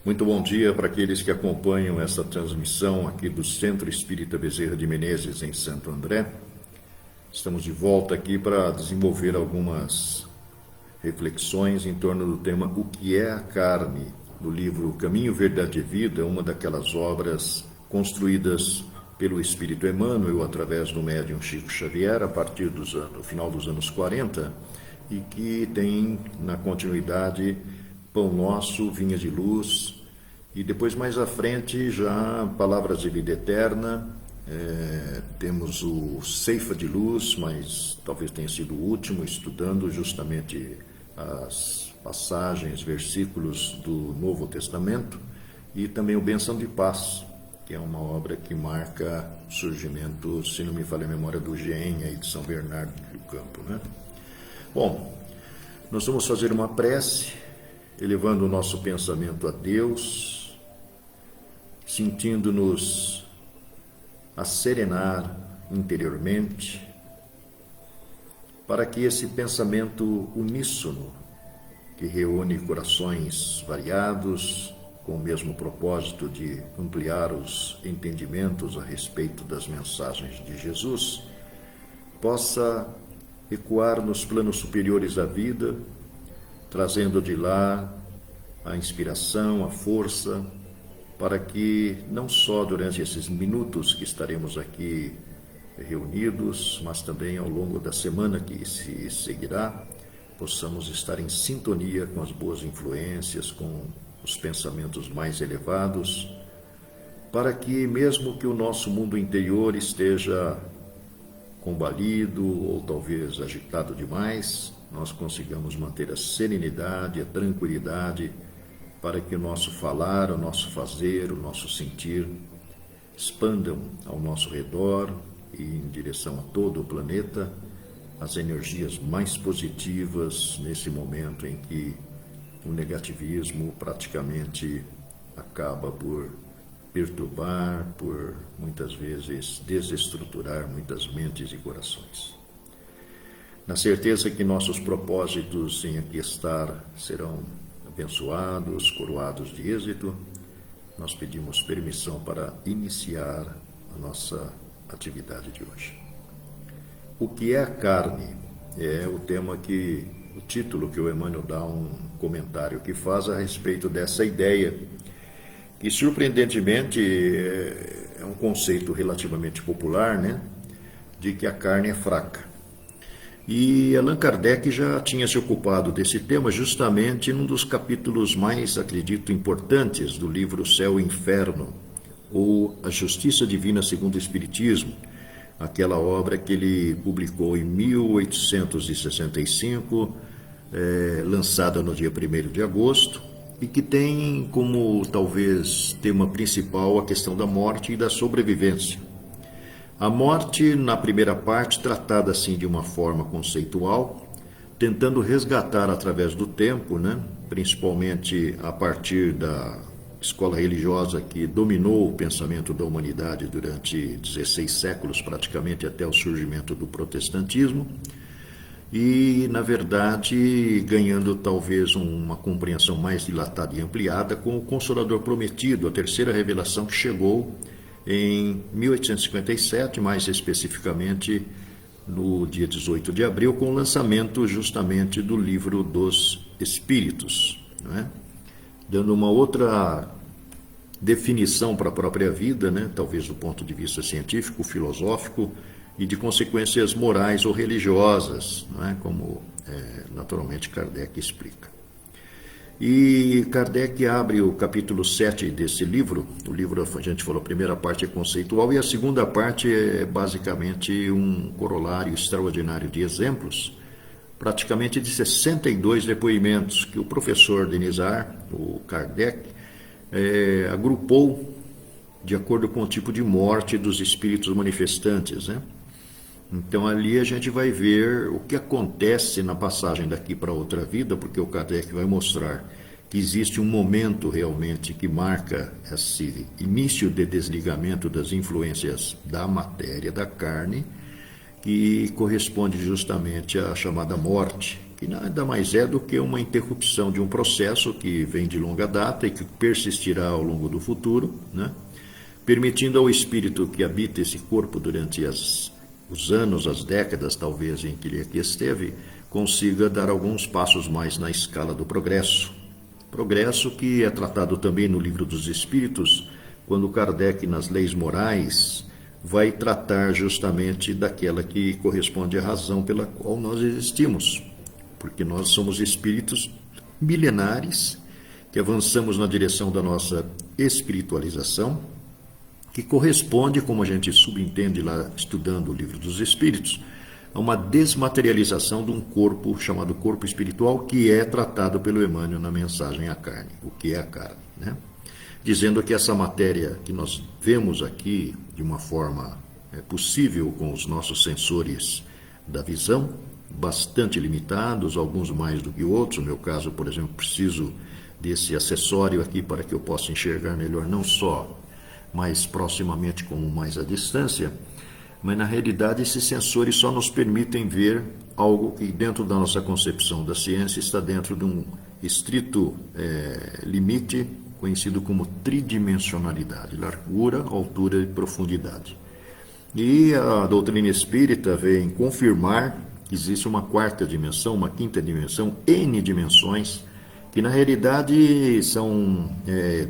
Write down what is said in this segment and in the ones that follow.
Muito bom dia para aqueles que acompanham essa transmissão aqui do Centro Espírita Bezerra de Menezes, em Santo André. Estamos de volta aqui para desenvolver algumas reflexões em torno do tema O que é a carne, do livro Caminho, Verdade e Vida, uma daquelas obras construídas pelo Espírito Emmanuel através do médium Chico Xavier a partir do final dos anos 40 e que tem na continuidade Pão Nosso, Vinha de Luz e depois mais à frente já Palavras de Vida Eterna. Temos o Ceifa de Luz, mas talvez tenha sido o último, estudando justamente as passagens, versículos do Novo Testamento, e também o Bênção de Paz, que é uma obra que marca o surgimento, se não me falha a memória, do GEM aí de São Bernardo do Campo, né? Bom, nós vamos fazer uma prece, elevando o nosso pensamento a Deus, sentindo-nos a serenar interiormente, para que esse pensamento uníssono, que reúne corações variados, com o mesmo propósito de ampliar os entendimentos a respeito das mensagens de Jesus, possa ecoar nos planos superiores da vida, trazendo de lá a inspiração, a força, para que não só durante esses minutos que estaremos aqui reunidos, mas também ao longo da semana que se seguirá, possamos estar em sintonia com as boas influências, com os pensamentos mais elevados, para que mesmo que o nosso mundo interior esteja combalido ou talvez agitado demais, nós consigamos manter a serenidade, a tranquilidade, para que o nosso falar, o nosso fazer, o nosso sentir expandam ao nosso redor e em direção a todo o planeta as energias mais positivas nesse momento em que o negativismo praticamente acaba por perturbar, por muitas vezes desestruturar muitas mentes e corações. Na certeza que nossos propósitos em aqui estar serão abençoados, coroados de êxito, nós pedimos permissão para iniciar a nossa atividade de hoje. O que é a carne? É o tema que, o título que o Emmanuel dá um comentário que faz a respeito dessa ideia, que surpreendentemente é um conceito relativamente popular, né? De que a carne é fraca. E Allan Kardec já tinha se ocupado desse tema justamente num dos capítulos mais, acredito, importantes do livro Céu e Inferno, ou A Justiça Divina segundo o Espiritismo, aquela obra que ele publicou em 1865, lançada no dia 1º de agosto, e que tem como, talvez, tema principal a questão da morte e da sobrevivência. A morte, na primeira parte, tratada assim de uma forma conceitual, tentando resgatar através do tempo, né, principalmente a partir da escola religiosa que dominou o pensamento da humanidade durante 16 séculos, praticamente até o surgimento do protestantismo, e, na verdade, ganhando talvez uma compreensão mais dilatada e ampliada com o Consolador Prometido, a terceira revelação que chegou em 1857, mais especificamente no dia 18 de abril, com o lançamento justamente do Livro dos Espíritos, não é? Dando uma outra definição para a própria vida, né? Talvez do ponto de vista científico, filosófico e de consequências morais ou religiosas, não é? Como naturalmente Kardec explica. E Kardec abre o capítulo 7 desse livro. O livro, a gente falou, a primeira parte é conceitual e a segunda parte é basicamente um corolário extraordinário de exemplos, praticamente de 62 depoimentos que o professor Denizar, o Kardec, agrupou de acordo com o tipo de morte dos espíritos manifestantes, né? Então ali a gente vai ver o que acontece na passagem daqui para outra vida, porque o Kardec vai mostrar que existe um momento realmente que marca esse início de desligamento das influências da matéria, da carne, que corresponde justamente à chamada morte, que nada mais é do que uma interrupção de um processo que vem de longa data e que persistirá ao longo do futuro, né? Permitindo ao espírito que habita esse corpo durante os anos, as décadas talvez em que ele aqui esteve, consiga dar alguns passos mais na escala do progresso. Progresso que é tratado também no Livro dos Espíritos, quando Kardec, nas leis morais, vai tratar justamente daquela que corresponde à razão pela qual nós existimos. Porque nós somos espíritos milenares que avançamos na direção da nossa espiritualização, que corresponde, como a gente subentende lá estudando o Livro dos Espíritos, a uma desmaterialização de um corpo chamado corpo espiritual, que é tratado pelo Emmanuel na mensagem à carne, o que é a carne, né? Dizendo que essa matéria que nós vemos aqui de uma forma possível com os nossos sensores da visão, bastante limitados, alguns mais do que outros. No meu caso, por exemplo, preciso desse acessório aqui para que eu possa enxergar melhor, não só mais proximamente como mais à distância, mas na realidade esses sensores só nos permitem ver algo que dentro da nossa concepção da ciência está dentro de um estrito limite conhecido como tridimensionalidade, largura, altura e profundidade. E a doutrina espírita vem confirmar que existe uma quarta dimensão, uma quinta dimensão, N dimensões, que na realidade são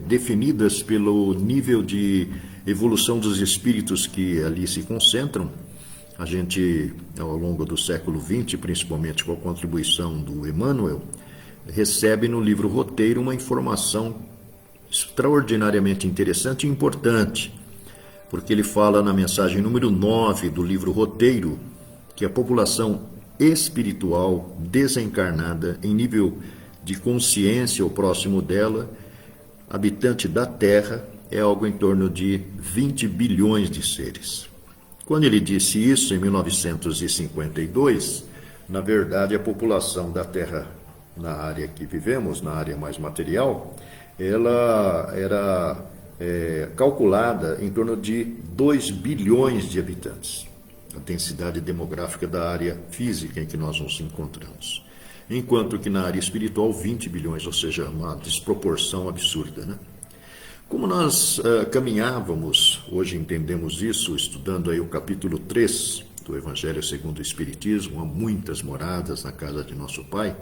definidas pelo nível de evolução dos espíritos que ali se concentram. A gente, ao longo do século XX, principalmente com a contribuição do Emmanuel, recebe no livro Roteiro uma informação extraordinariamente interessante e importante, porque ele fala na mensagem número 9 do livro Roteiro que a população espiritual desencarnada em nível de consciência ou próximo dela, habitante da Terra, é algo em torno de 20 bilhões de seres. Quando ele disse isso, em 1952, na verdade a população da Terra, na área que vivemos, na área mais material, ela era calculada em torno de 2 bilhões de habitantes, a densidade demográfica da área física em que nós nos encontramos. Enquanto que na área espiritual, 20 bilhões, ou seja, uma desproporção absurda, né? Como nós caminhávamos, hoje entendemos isso, estudando aí o capítulo 3 do Evangelho segundo o Espiritismo, há muitas moradas na casa de nosso Pai,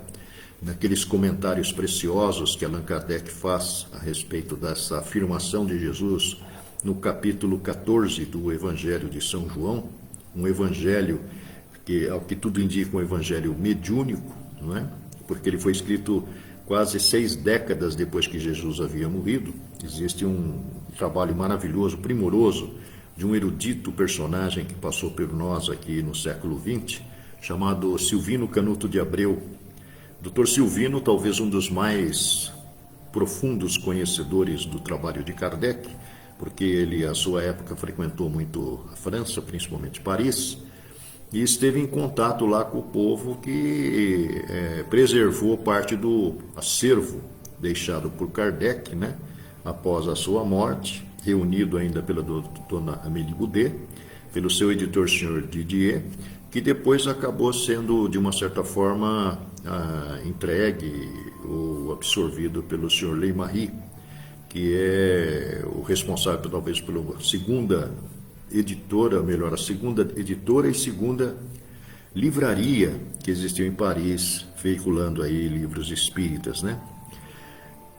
naqueles comentários preciosos que Allan Kardec faz a respeito dessa afirmação de Jesus no capítulo 14 do Evangelho de São João, um evangelho que, ao que tudo indica, um evangelho mediúnico, não é? Porque ele foi escrito quase 6 décadas depois que Jesus havia morrido. Existe um trabalho maravilhoso, primoroso, de um erudito personagem que passou por nós aqui no século XX, chamado Silvino Canuto de Abreu. Dr. Silvino, talvez um dos mais profundos conhecedores do trabalho de Kardec, porque ele, à sua época, frequentou muito a França, principalmente Paris, e esteve em contato lá com o povo que preservou parte do acervo deixado por Kardec, né, após a sua morte, reunido ainda pela dona Amélie Boudet, pelo seu editor, Sr. Didier, que depois acabou sendo, de uma certa forma, entregue ou absorvido pelo Sr. Leymarie, que é o responsável, talvez, pela segunda editora, melhor, a segunda editora e segunda livraria que existiu em Paris, veiculando aí livros espíritas, né?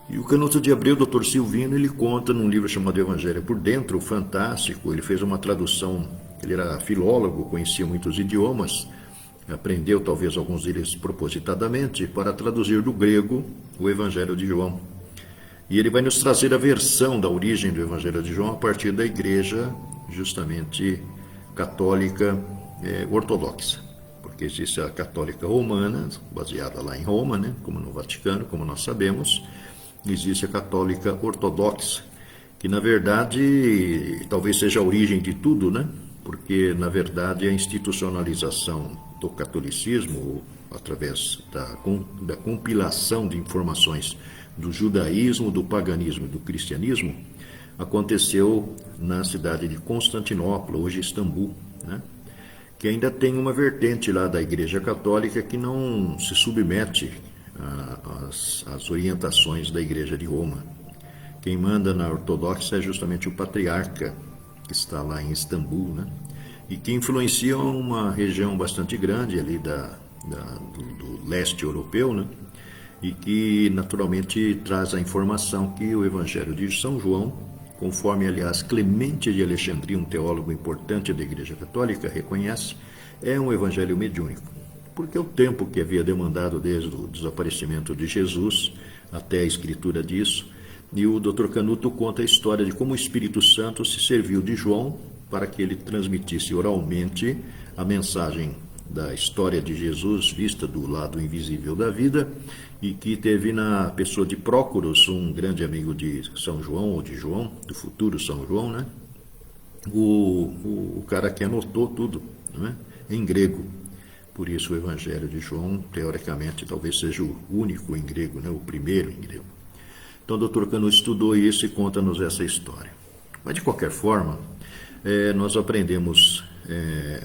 E o Canuto de Abreu, Dr. Silvino, ele conta num livro chamado Evangelho por Dentro, fantástico. Ele fez uma tradução, ele era filólogo, conhecia muitos idiomas, aprendeu talvez alguns deles propositadamente para traduzir do grego o Evangelho de João. E ele vai nos trazer a versão da origem do Evangelho de João a partir da igreja justamente católica ortodoxa, porque existe a católica romana, baseada lá em Roma, né, como no Vaticano, como nós sabemos. Existe a católica ortodoxa, que na verdade talvez seja a origem de tudo, né? Porque na verdade a institucionalização do catolicismo, através da compilação de informações do judaísmo, do paganismo e do cristianismo, aconteceu na cidade de Constantinopla, hoje Istambul, né? que ainda tem uma vertente lá da Igreja Católica que não se submete às orientações da Igreja de Roma. Quem manda na ortodoxa é justamente o patriarca, que está lá em Istambul, né? E que influencia uma região bastante grande ali do leste europeu, né? E que naturalmente traz a informação que o Evangelho de São João, conforme, aliás, Clemente de Alexandria, um teólogo importante da Igreja Católica, reconhece, é um evangelho mediúnico. Porque o tempo que havia demandado desde o desaparecimento de Jesus até a escritura disso, e o Dr. Canuto conta a história de como o Espírito Santo se serviu de João para que ele transmitisse oralmente a mensagem da história de Jesus vista do lado invisível da vida, e que teve na pessoa de Prócoros, um grande amigo de São João, ou de João, do futuro São João, né? O cara que anotou tudo, né? Em grego. Por isso o Evangelho de João, teoricamente, talvez seja o único em grego, né? O primeiro em grego. Então o Dr. Canuto estudou isso e conta-nos essa história. Mas de qualquer forma, nós aprendemos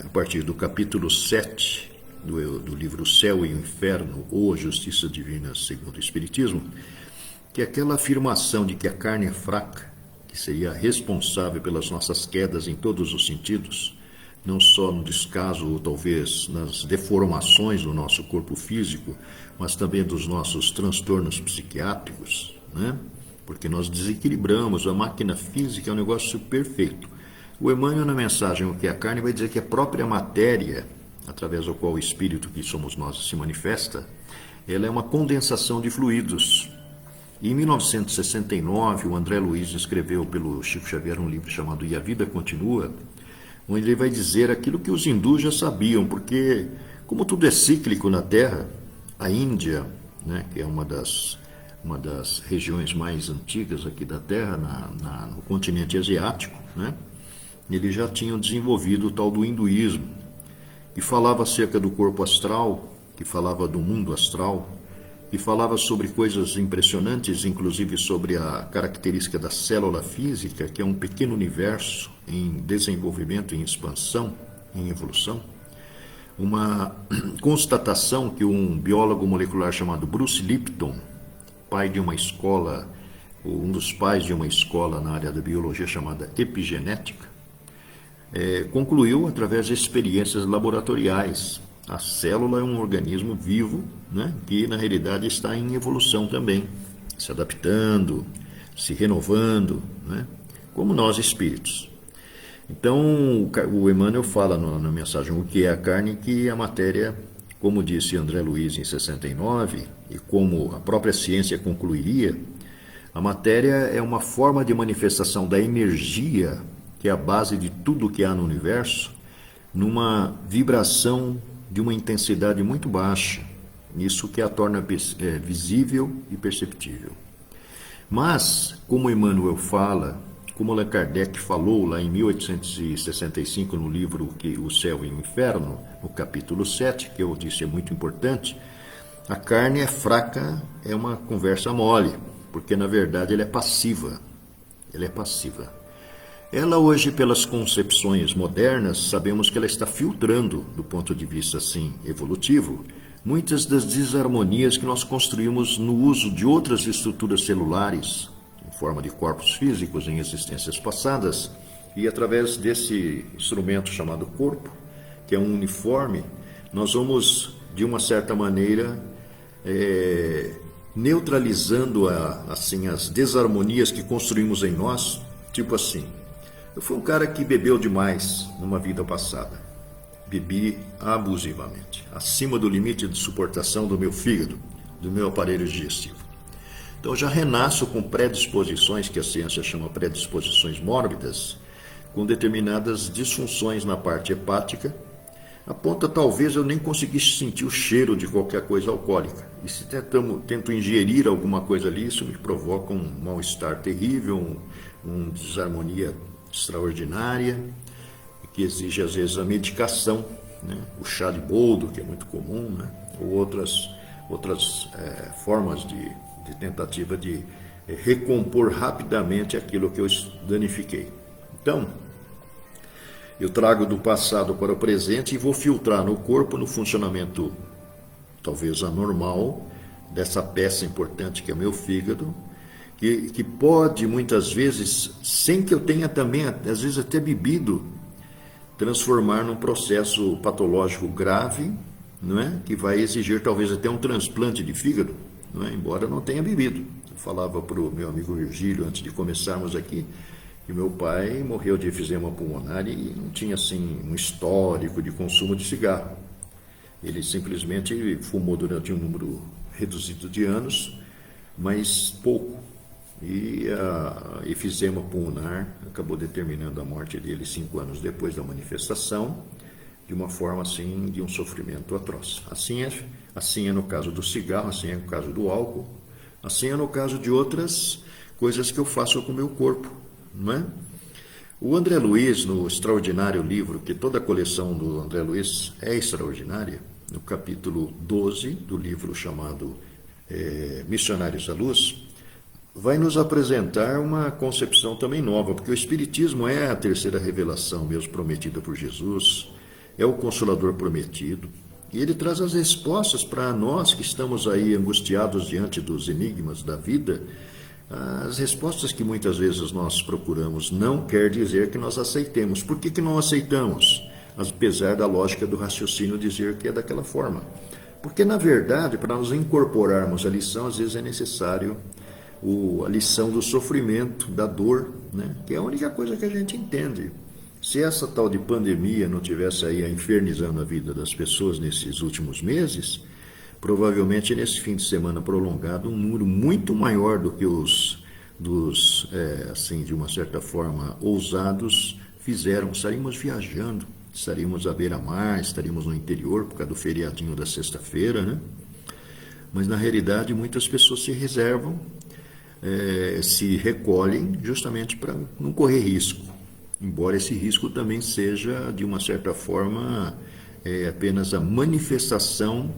a partir do capítulo 7 do livro Céu e o Inferno, ou a Justiça Divina segundo o Espiritismo, que aquela afirmação de que a carne é fraca, que seria responsável pelas nossas quedas em todos os sentidos, não só no descaso ou talvez nas deformações do nosso corpo físico, mas também dos nossos transtornos psiquiátricos, né? Porque nós desequilibramos, a máquina física é um negócio perfeito. O Emmanuel, na mensagem O que é a Carne, vai dizer que a própria matéria, através do qual o espírito que somos nós se manifesta, ela é uma condensação de fluidos. Em 1969, o André Luiz escreveu pelo Chico Xavier um livro chamado E a Vida Continua, onde ele vai dizer aquilo que os hindus já sabiam, porque como tudo é cíclico na Terra, a Índia, né, que é uma das regiões mais antigas aqui da Terra, no continente asiático, né, eles já tinham desenvolvido o tal do hinduísmo, que falava acerca do corpo astral, que falava do mundo astral, que falava sobre coisas impressionantes, inclusive sobre a característica da célula física, que é um pequeno universo em desenvolvimento, em expansão, em evolução. Uma constatação que um biólogo molecular chamado Bruce Lipton, pai de uma escola, um dos pais de uma escola na área da biologia chamada epigenética, concluiu através de experiências laboratoriais. A célula é um organismo vivo, né, que na realidade está em evolução também, se adaptando, se renovando, né, como nós espíritos. Então o Emmanuel fala na mensagem O que é a Carne, que a matéria, como disse André Luiz em 69, e como a própria ciência concluiria, a matéria é uma forma de manifestação da energia, que é a base de tudo que há no universo, numa vibração de uma intensidade muito baixa, isso que a torna visível e perceptível. Mas, como Emmanuel fala, como Allan Kardec falou lá em 1865 no livro O Céu e o Inferno, no capítulo 7, que eu disse é muito importante, a carne é fraca, é uma conversa mole, porque na verdade ela é passiva. Ela é passiva. Ela hoje, pelas concepções modernas, sabemos que ela está filtrando, do ponto de vista assim evolutivo, muitas das desarmonias que nós construímos no uso de outras estruturas celulares, em forma de corpos físicos em existências passadas, e através desse instrumento chamado corpo, que é um uniforme, nós vamos, de uma certa maneira, neutralizando assim, as desarmonias que construímos em nós, tipo assim. Eu fui um cara que bebeu demais numa vida passada. Bebi abusivamente, acima do limite de suportação do meu fígado, do meu aparelho digestivo. Então eu já renasço com predisposições, que a ciência chama predisposições mórbidas, com determinadas disfunções na parte hepática, a ponto talvez eu nem conseguisse sentir o cheiro de qualquer coisa alcoólica. E se tento ingerir alguma coisa ali, isso me provoca um mal-estar terrível, uma desarmonia extraordinária, que exige às vezes a medicação, né? O chá de boldo, que é muito comum, né? Ou outras formas de tentativa de recompor rapidamente aquilo que eu danifiquei. Então, Eu trago do passado para o presente e vou filtrar no corpo, no funcionamento talvez anormal dessa peça importante que é meu fígado, que pode muitas vezes, sem que eu tenha também, às vezes até bebido, transformar num processo patológico grave, não é? Que vai exigir talvez até um transplante de fígado, não é? Embora eu não tenha bebido. Eu falava para o meu amigo Virgílio, antes de começarmos aqui, que meu pai morreu de efizema pulmonar e não tinha assim um histórico de consumo de cigarro. Ele simplesmente fumou durante um número reduzido de anos, mas pouco. E a efizema pulmonar acabou determinando a morte dele 5 anos depois da manifestação, de uma forma assim, de um sofrimento atroz. Assim é no caso do cigarro, assim é no caso do álcool, assim é no caso de outras coisas que eu faço com o meu corpo, não é? O André Luiz, no extraordinário livro, que toda a coleção do André Luiz é extraordinária, no capítulo 12 do livro chamado Missionários à Luz, vai nos apresentar uma concepção também nova, porque o Espiritismo é a terceira revelação mesmo prometida por Jesus, é o Consolador prometido, e ele traz as respostas para nós que estamos aí angustiados diante dos enigmas da vida. As respostas que muitas vezes nós procuramos não quer dizer que nós aceitemos. Por que não aceitamos? Apesar da lógica do raciocínio dizer que é daquela forma. Porque, na verdade, para nós incorporarmos a lição, às vezes é necessário a lição do sofrimento, da dor, né? Que é a única coisa que a gente entende. Se essa tal de pandemia não tivesse aí infernizando a vida das pessoas nesses últimos meses, provavelmente nesse fim de semana prolongado, um número muito maior do que assim, de uma certa forma, ousados fizeram. Estaríamos viajando, estaríamos à beira-mar, estaríamos no interior por causa do feriadinho da sexta-feira, né? Mas, na realidade, muitas pessoas se reservam, se recolhem justamente para não correr risco. Embora esse risco também seja, de uma certa forma, apenas a manifestação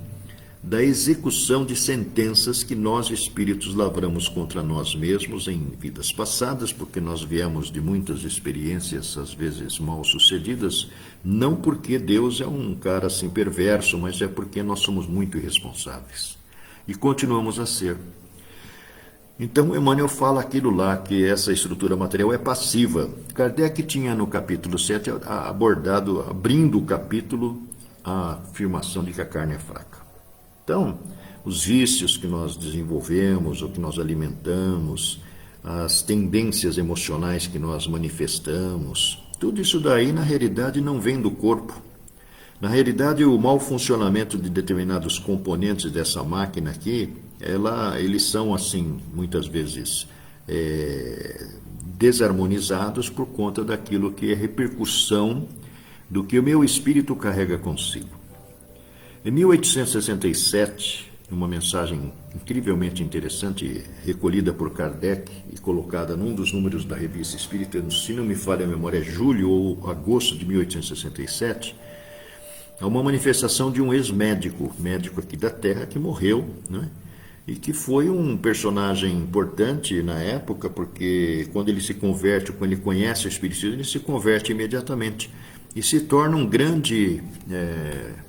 da execução de sentenças que nós espíritos lavramos contra nós mesmos em vidas passadas, porque nós viemos de muitas experiências, às vezes mal sucedidas, não porque Deus é um cara assim perverso, mas é porque nós somos muito irresponsáveis. E continuamos a ser. Então, Emmanuel fala aquilo lá, que essa estrutura material é passiva. Kardec tinha no capítulo 7 abordado, abrindo o capítulo, a afirmação de que a carne é fraca. Então, os vícios que nós desenvolvemos, ou que nós alimentamos, as tendências emocionais que nós manifestamos, tudo isso daí, na realidade, não vem do corpo. Na realidade, o mau funcionamento de determinados componentes dessa máquina aqui, eles são, assim, muitas vezes desarmonizados por conta daquilo que é repercussão do que o meu espírito carrega consigo. Em 1867, uma mensagem incrivelmente interessante, recolhida por Kardec e colocada num dos números da Revista Espírita, se não me falha a memória, é julho ou agosto de 1867, há uma manifestação de um ex-médico, médico aqui da Terra, que morreu, né? E que foi um personagem importante na época, porque quando ele se converte, quando ele conhece o Espiritismo, ele se converte imediatamente e se torna um grande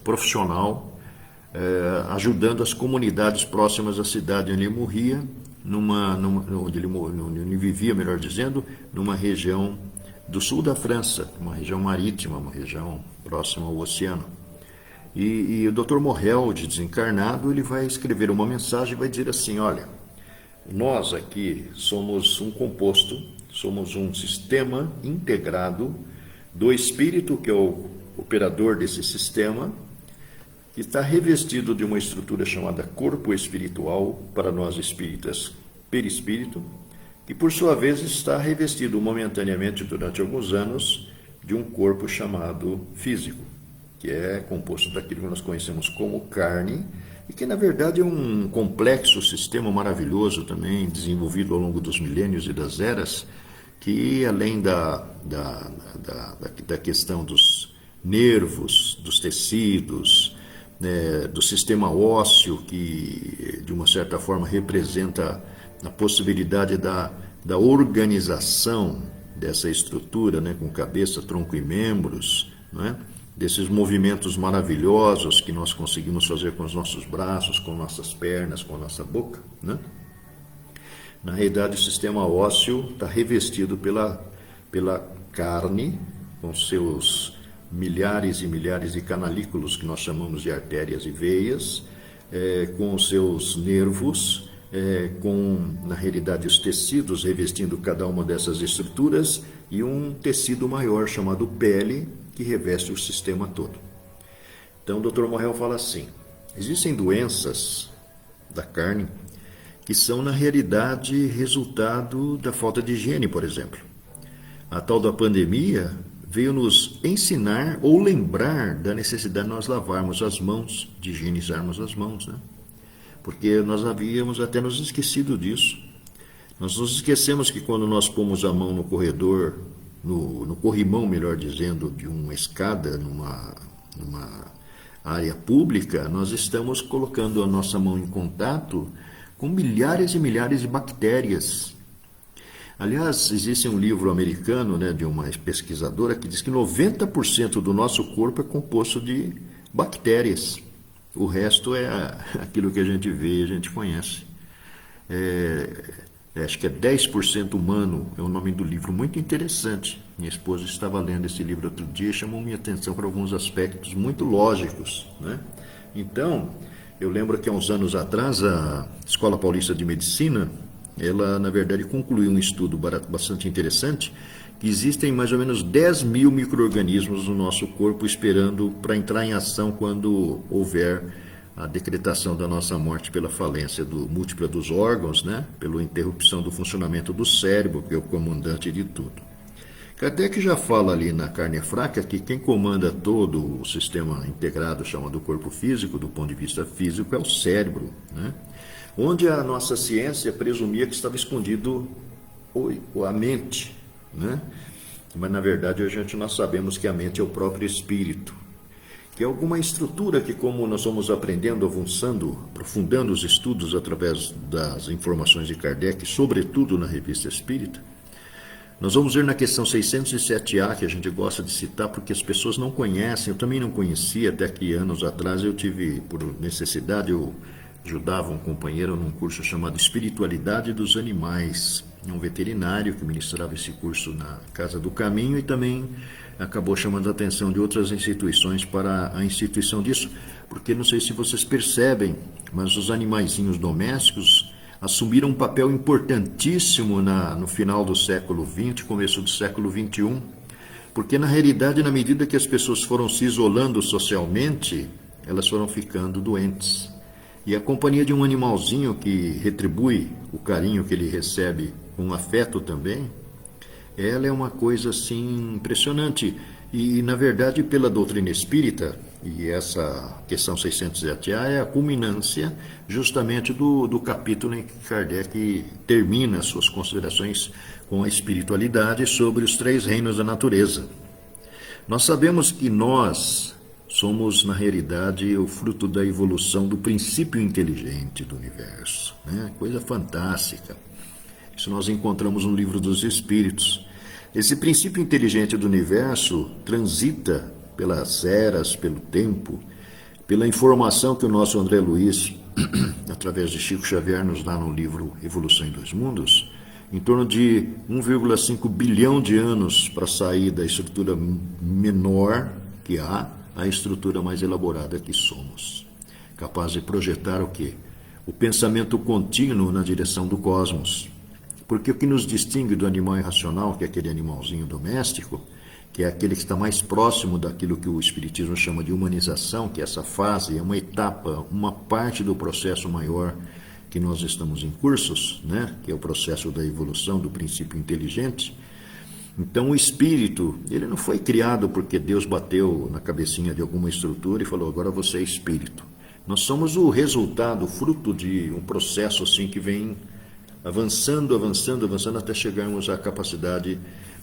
profissional, ajudando as comunidades próximas à cidade onde ele morria, onde ele vivia, melhor dizendo, numa região do sul da França, uma região marítima, uma região próxima ao oceano. E o Dr. Morel, de desencarnado, ele vai escrever uma mensagem e vai dizer assim: olha, nós aqui somos um composto, somos um sistema integrado do espírito, que é o operador desse sistema, que está revestido de uma estrutura chamada corpo espiritual, para nós espíritas, perispírito, que por sua vez está revestido momentaneamente durante alguns anos de um corpo chamado físico, que é composto daquilo que nós conhecemos como carne, e que na verdade é um complexo sistema maravilhoso também, desenvolvido ao longo dos milênios e das eras, que além da questão dos nervos, dos tecidos, do sistema ósseo, que de uma certa forma representa a possibilidade da organização dessa estrutura, né, com cabeça, tronco e membros, né, desses movimentos maravilhosos que nós conseguimos fazer com os nossos braços, com nossas pernas, com a nossa boca, né? Na realidade, o sistema ósseo está revestido pela carne, com seus milhares e milhares de canalículos, que nós chamamos de artérias e veias, com os seus nervos, na realidade, os tecidos revestindo cada uma dessas estruturas e um tecido maior chamado pele, que reveste o sistema todo. Então, o Dr. Morrell fala assim: existem doenças da carne que são, na realidade, resultado da falta de higiene, por exemplo. A tal da pandemia veio nos ensinar ou lembrar da necessidade de nós lavarmos as mãos, de higienizarmos as mãos, né? Porque nós havíamos até nos esquecido disso. Nós nos esquecemos que quando nós pomos a mão no corredor, no corrimão, melhor dizendo, de uma escada, numa área pública, nós estamos colocando a nossa mão em contato com milhares e milhares de bactérias. Aliás, existe um livro americano, né, de uma pesquisadora que diz que 90% do nosso corpo é composto de bactérias. O resto é aquilo que a gente vê e a gente conhece. Acho que é 10% humano, é o nome do livro, muito interessante. Minha esposa estava lendo esse livro outro dia e chamou minha atenção para alguns aspectos muito lógicos, né? Então, eu lembro que há uns anos atrás, a Escola Paulista de Medicina, ela, na verdade, concluiu um estudo bastante interessante, que existem mais ou menos 10 mil micro-organismos no nosso corpo esperando para entrar em ação quando houver a decretação da nossa morte pela falência múltipla dos órgãos, né? Pela interrupção do funcionamento do cérebro, que é o comandante de tudo. Kardec já fala ali na Carne Fraca que quem comanda todo o sistema integrado chamado corpo físico, do ponto de vista físico, é o cérebro, né? Onde a nossa ciência presumia que estava escondido a mente, né? Mas na verdade nós sabemos que a mente é o próprio espírito, que é alguma estrutura que, como nós vamos aprendendo, avançando, aprofundando os estudos através das informações de Kardec, sobretudo na Revista Espírita, nós vamos ver na questão 607A, que a gente gosta de citar porque as pessoas não conhecem. Eu também não conhecia, até que anos atrás eu tive, por necessidade, eu ajudava um companheiro num curso chamado Espiritualidade dos Animais, um veterinário que ministrava esse curso na Casa do Caminho e também acabou chamando a atenção de outras instituições para a instituição disso, porque não sei se vocês percebem, mas os animaizinhos domésticos assumiram um papel importantíssimo no final do século XX, começo do século XXI, porque na realidade, na medida que as pessoas foram se isolando socialmente, elas foram ficando doentes. E a companhia de um animalzinho que retribui o carinho que ele recebe com afeto também, ela é uma coisa assim impressionante. E na verdade, pela doutrina espírita, e essa questão 607A é a culminância justamente do capítulo em que Kardec termina suas considerações com a espiritualidade sobre os 3 reinos da natureza. Nós sabemos que nós somos, na realidade, o fruto da evolução do princípio inteligente do universo, né? Coisa fantástica. Isso nós encontramos no Livro dos Espíritos. Esse princípio inteligente do universo transita pelas eras, pelo tempo, pela informação que o nosso André Luiz, através de Chico Xavier, nos dá no livro Evolução em 2 Mundos, em torno de 1,5 bilhão de anos para sair da estrutura menor que há à estrutura mais elaborada que somos. Capaz de projetar o quê? O pensamento contínuo na direção do cosmos. Porque o que nos distingue do animal irracional, que é aquele animalzinho doméstico, que é aquele que está mais próximo daquilo que o Espiritismo chama de humanização, que essa fase é uma etapa, uma parte do processo maior que nós estamos em cursos, né? Que é o processo da evolução do princípio inteligente. Então o espírito, ele não foi criado porque Deus bateu na cabecinha de alguma estrutura e falou, agora você é espírito. Nós somos o resultado, fruto de um processo assim que vem avançando até chegarmos à capacidade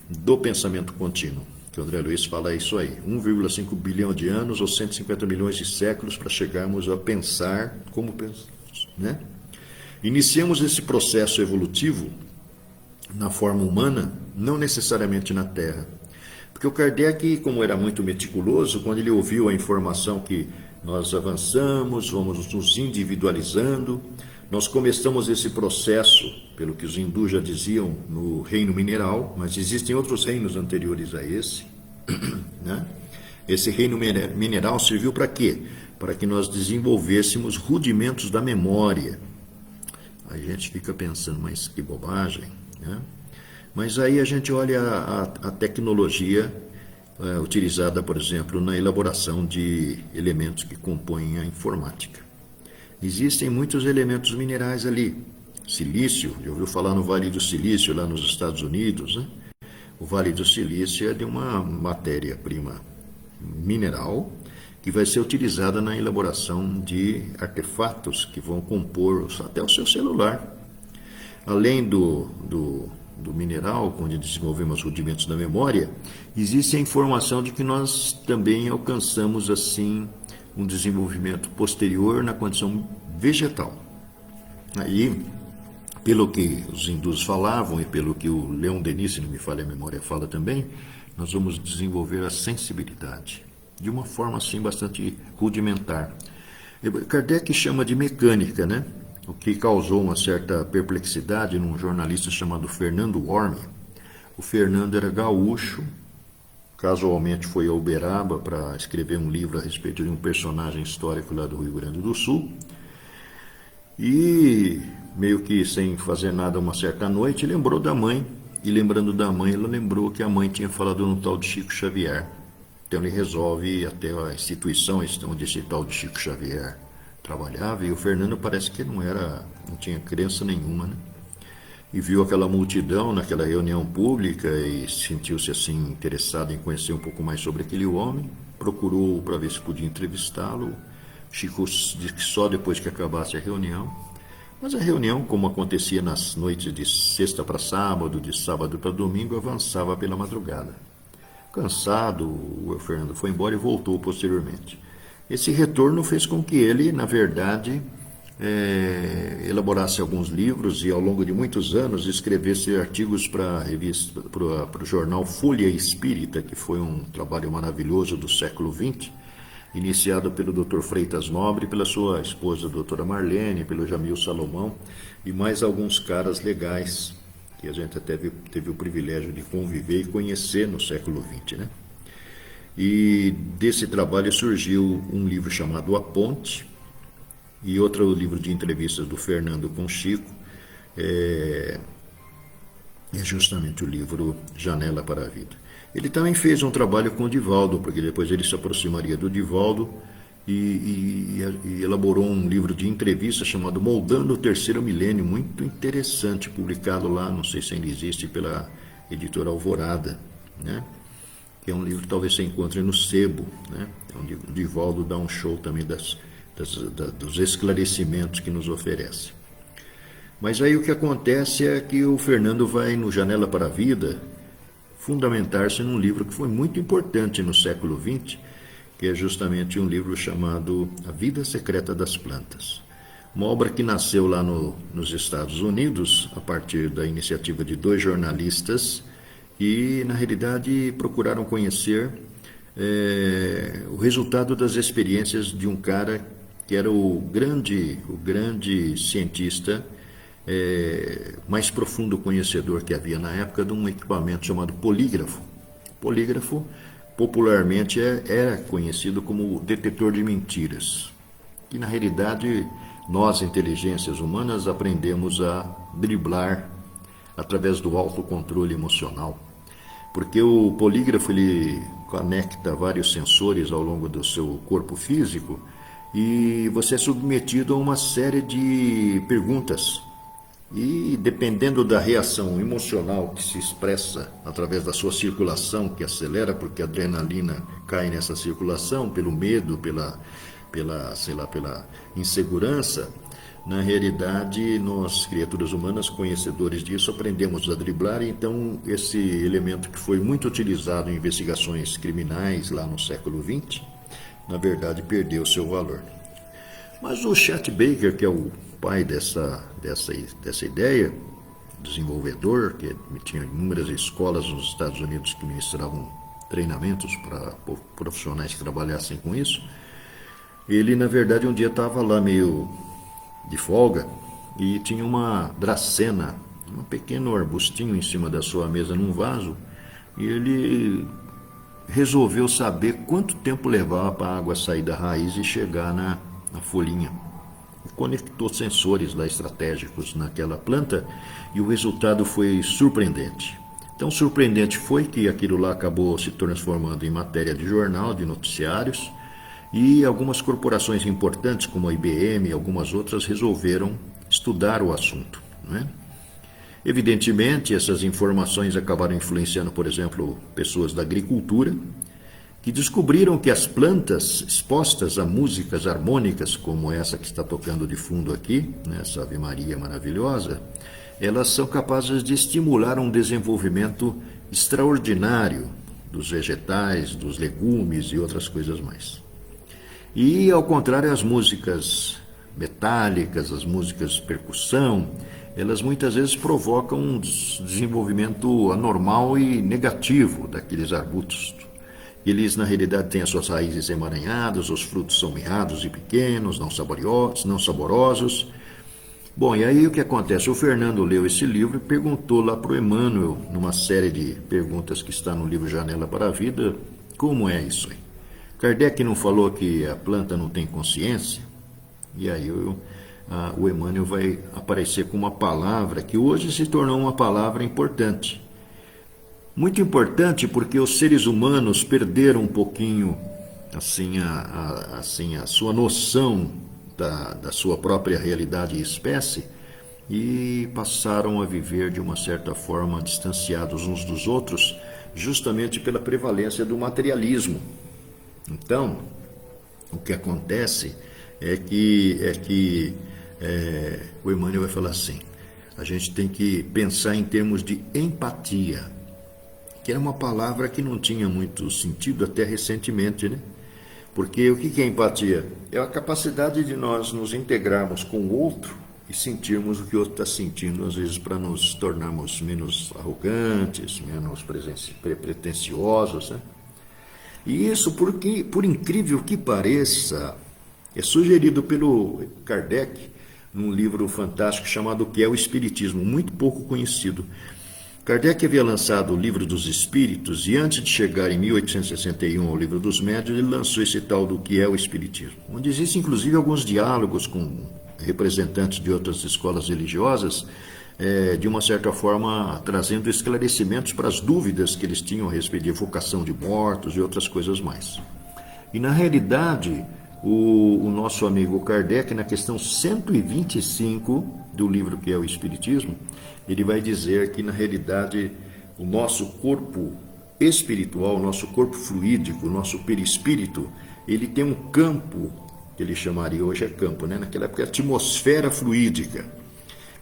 do pensamento contínuo, que o André Luiz fala isso aí, 1,5 bilhão de anos ou 150 milhões de séculos para chegarmos a pensar como pensamos, né? Iniciamos esse processo evolutivo na forma humana, não necessariamente na Terra. Porque o Kardec, como era muito meticuloso, quando ele ouviu a informação que nós avançamos, vamos nos individualizando, nós começamos esse processo, pelo que os hindus já diziam, no reino mineral, mas existem outros reinos anteriores a esse, né? Esse reino mineral serviu para quê? Para que nós desenvolvêssemos rudimentos da memória. A gente fica pensando, mas que bobagem, né? Mas aí a gente olha a tecnologia utilizada, por exemplo, na elaboração de elementos que compõem a informática. Existem muitos elementos minerais ali. Silício, já ouviu falar no Vale do Silício, lá nos Estados Unidos, né? O Vale do Silício é de uma matéria-prima mineral que vai ser utilizada na elaboração de artefatos que vão compor até o seu celular. Além do mineral, onde desenvolvemos rudimentos da memória, existe a informação de que nós também alcançamos, assim, um desenvolvimento posterior na condição vegetal. Aí, pelo que os hindus falavam e pelo que o Leon Denis, se não me falha a memória, fala também, nós vamos desenvolver a sensibilidade de uma forma assim bastante rudimentar. Kardec chama de mecânica, né? O que causou uma certa perplexidade num jornalista chamado Fernando Worm. O Fernando era gaúcho, casualmente foi a Uberaba para escrever um livro a respeito de um personagem histórico lá do Rio Grande do Sul. E, meio que sem fazer nada uma certa noite, lembrou da mãe. E lembrando da mãe, ela lembrou que a mãe tinha falado no tal de Chico Xavier. Então ele resolve ir até a instituição onde esse tal de Chico Xavier trabalhava, e o Fernando parece que não tinha crença nenhuma, né? E viu aquela multidão naquela reunião pública e sentiu-se assim interessado em conhecer um pouco mais sobre aquele homem, procurou para ver se podia entrevistá-lo. Chico disse que só depois que acabasse a reunião. Mas a reunião, como acontecia nas noites de sexta para sábado, de sábado para domingo, avançava pela madrugada. Cansado, o Fernando foi embora e voltou posteriormente. Esse retorno fez com que ele, na verdade, elaborasse alguns livros e, ao longo de muitos anos, escrevesse artigos para a revista, para o jornal Folha Espírita, que foi um trabalho maravilhoso do século XX, iniciado pelo Dr. Freitas Nobre, pela sua esposa, a doutora Marlene, pelo Jamil Salomão e mais alguns caras legais que a gente até teve o privilégio de conviver e conhecer no século XX, né? E desse trabalho surgiu um livro chamado A Ponte e outro livro de entrevistas do Fernando com Chico, é justamente o livro Janela para a Vida. Ele também fez um trabalho com o Divaldo, porque depois ele se aproximaria do Divaldo e elaborou um livro de entrevista chamado Moldando o Terceiro Milênio, muito interessante, publicado lá, não sei se ainda existe, pela editora Alvorada, né? Que é um livro que talvez você encontre no sebo, né? O Divaldo dá um show também dos esclarecimentos que nos oferece. Mas aí o que acontece é que o Fernando vai, no Janela para a Vida, fundamentar-se num livro que foi muito importante no século XX, que é justamente um livro chamado A Vida Secreta das Plantas. Uma obra que nasceu lá nos Estados Unidos, a partir da iniciativa de dois jornalistas, e, na realidade, procuraram conhecer o resultado das experiências de um cara que era o grande cientista, mais profundo conhecedor que havia na época de um equipamento chamado polígrafo. Polígrafo, popularmente, era conhecido como detetor de mentiras, que, na realidade, nós, inteligências humanas, aprendemos a driblar através do autocontrole emocional, porque o polígrafo ele conecta vários sensores ao longo do seu corpo físico e você é submetido a uma série de perguntas e, dependendo da reação emocional que se expressa através da sua circulação, que acelera porque a adrenalina cai nessa circulação, pelo medo, pela insegurança, na realidade, nós, criaturas humanas, conhecedores disso, aprendemos a driblar, e então esse elemento que foi muito utilizado em investigações criminais lá no século XX, na verdade, perdeu seu valor. Mas o Chet Baker, que é o pai dessa ideia, desenvolvedor, que tinha inúmeras escolas nos Estados Unidos que ministravam treinamentos para profissionais que trabalhassem com isso. Ele, na verdade, um dia estava lá meio de folga e tinha uma dracena, um pequeno arbustinho em cima da sua mesa num vaso, e ele resolveu saber quanto tempo levava para a água sair da raiz e chegar na folhinha. Conectou sensores lá estratégicos naquela planta e o resultado foi surpreendente. Tão surpreendente foi que aquilo lá acabou se transformando em matéria de jornal, de noticiários, e algumas corporações importantes como a IBM e algumas outras resolveram estudar o assunto, né? Evidentemente, essas informações acabaram influenciando, por exemplo, pessoas da agricultura, que descobriram que as plantas expostas a músicas harmônicas, como essa que está tocando de fundo aqui, né, essa Ave Maria maravilhosa, elas são capazes de estimular um desenvolvimento extraordinário dos vegetais, dos legumes e outras coisas mais. E, ao contrário, as músicas metálicas, as músicas de percussão, elas muitas vezes provocam um desenvolvimento anormal e negativo daqueles arbustos. Eles, na realidade, têm as suas raízes emaranhadas, os frutos são mirrados e pequenos, não saborosos. Bom, e aí o que acontece? O Fernando leu esse livro e perguntou lá para o Emmanuel, numa série de perguntas que está no livro Janela para a Vida, como é isso aí? Kardec não falou que a planta não tem consciência? E aí o Emmanuel vai aparecer com uma palavra que hoje se tornou uma palavra importante. Muito importante porque os seres humanos perderam um pouquinho assim, a sua noção da sua própria realidade e espécie e passaram a viver de uma certa forma distanciados uns dos outros, justamente pela prevalência do materialismo. Então, o que acontece é que o Emmanuel vai falar assim: a gente tem que pensar em termos de empatia, que era uma palavra que não tinha muito sentido até recentemente, né? Porque o que é empatia? É a capacidade de nós nos integrarmos com o outro e sentirmos o que o outro está sentindo, às vezes para nos tornarmos menos arrogantes, menos pretensiosos, né? E isso, porque, por incrível que pareça, é sugerido pelo Kardec num livro fantástico chamado O que é o Espiritismo, muito pouco conhecido. Kardec havia lançado o Livro dos Espíritos e antes de chegar em 1861 ao Livro dos Médiuns, ele lançou esse tal do que é o Espiritismo, onde existem inclusive alguns diálogos com representantes de outras escolas religiosas, de uma certa forma trazendo esclarecimentos para as dúvidas que eles tinham a respeito de evocação de mortos e outras coisas mais. E na realidade, o nosso amigo Kardec, na questão 125 do livro que é o Espiritismo, ele vai dizer que, na realidade, o nosso corpo espiritual, o nosso corpo fluídico, o nosso perispírito, ele tem um campo, que ele chamaria, hoje é campo, né? Naquela época, atmosfera fluídica.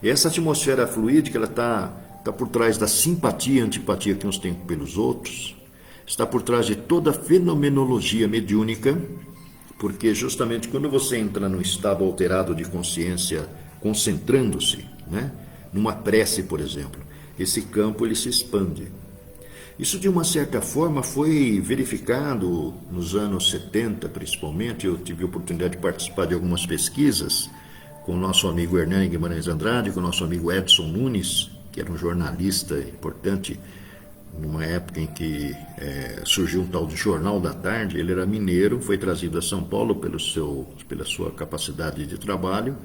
E essa atmosfera fluídica, ela está por trás da simpatia e antipatia que uns têm pelos outros, está por trás de toda a fenomenologia mediúnica, porque justamente quando você entra num estado alterado de consciência, concentrando-se, né, numa prece, por exemplo, esse campo ele se expande. Isso, de uma certa forma, foi verificado nos anos 70, principalmente. Eu tive a oportunidade de participar de algumas pesquisas com o nosso amigo Hernani Guimarães Andrade, com o nosso amigo Edson Nunes, que era um jornalista importante numa época em que surgiu um tal de Jornal da Tarde. Ele era mineiro, foi trazido a São Paulo pela sua capacidade de trabalho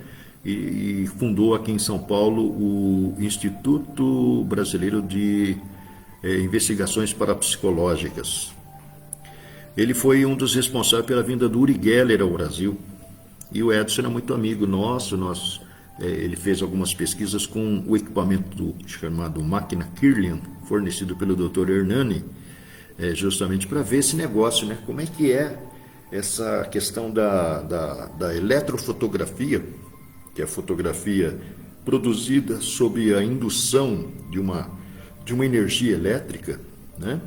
e fundou aqui em São Paulo o Instituto Brasileiro de Investigações Parapsicológicas. Ele foi um dos responsáveis pela vinda do Uri Geller ao Brasil. E o Edson era muito amigo nosso. Ele fez algumas pesquisas com o equipamento chamado Máquina Kirlian, fornecido pelo Dr. Hernani, justamente para ver esse negócio, né? Como é que é essa questão da eletrofotografia, que é a fotografia produzida sob a indução de uma energia elétrica, né?